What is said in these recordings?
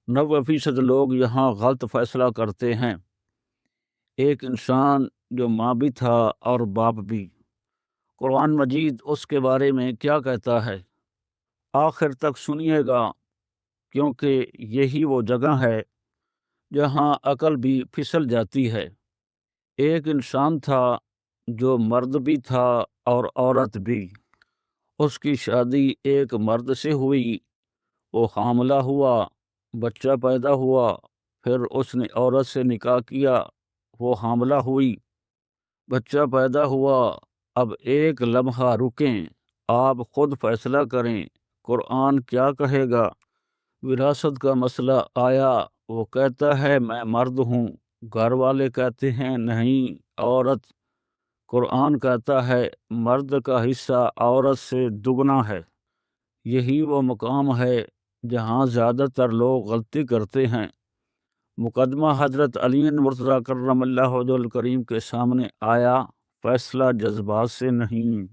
90% لوگ یہاں غلط فیصلہ کرتے ہیں۔ ایک انسان جو ماں بھی تھا اور باپ بھی، قرآن مجید اس کے بارے میں کیا کہتا ہے؟ آخر تک سنیے گا، کیونکہ یہی وہ جگہ ہے جہاں عقل بھی پھسل جاتی ہے۔ ایک انسان تھا جو مرد بھی تھا اور عورت بھی۔ اس کی شادی ایک مرد سے ہوئی، وہ حاملہ ہوا، بچہ پیدا ہوا، پھر اس نے عورت سے نکاح کیا، وہ حاملہ ہوئی، بچہ پیدا ہوا۔ اب ایک لمحہ رکیں، آپ خود فیصلہ کریں، قرآن کیا کہے گا؟ وراثت کا مسئلہ آیا، وہ کہتا ہے میں مرد ہوں، گھر والے کہتے ہیں نہیں عورت۔ قرآن کہتا ہے مرد کا حصہ عورت سے دگنا ہے۔ یہی وہ مقام ہے جہاں زیادہ تر لوگ غلطی کرتے ہیں۔ مقدمہ حضرت علی مرتضیٰ کرم اللہ وجہہ الکریم کے سامنے آیا، فیصلہ جذبات سے نہیں،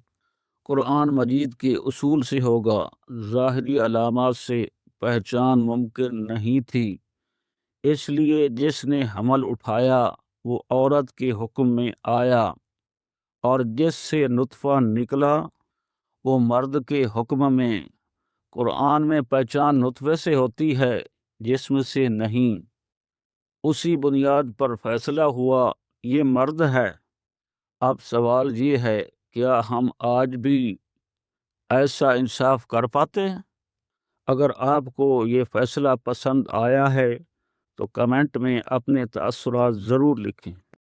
قرآن مجید کے اصول سے ہوگا۔ ظاہری علامات سے پہچان ممکن نہیں تھی، اس لیے جس نے حمل اٹھایا وہ عورت کے حکم میں آیا، اور جس سے نطفہ نکلا وہ مرد کے حکم میں۔ قرآن میں پہچان نطفے سے ہوتی ہے، جسم سے نہیں۔ اسی بنیاد پر فیصلہ ہوا یہ مرد ہے۔ اب سوال یہ ہے، کیا ہم آج بھی ایسا انصاف کر پاتے ہیں؟ اگر آپ کو یہ فیصلہ پسند آیا ہے تو کمنٹ میں اپنے تاثرات ضرور لکھیں۔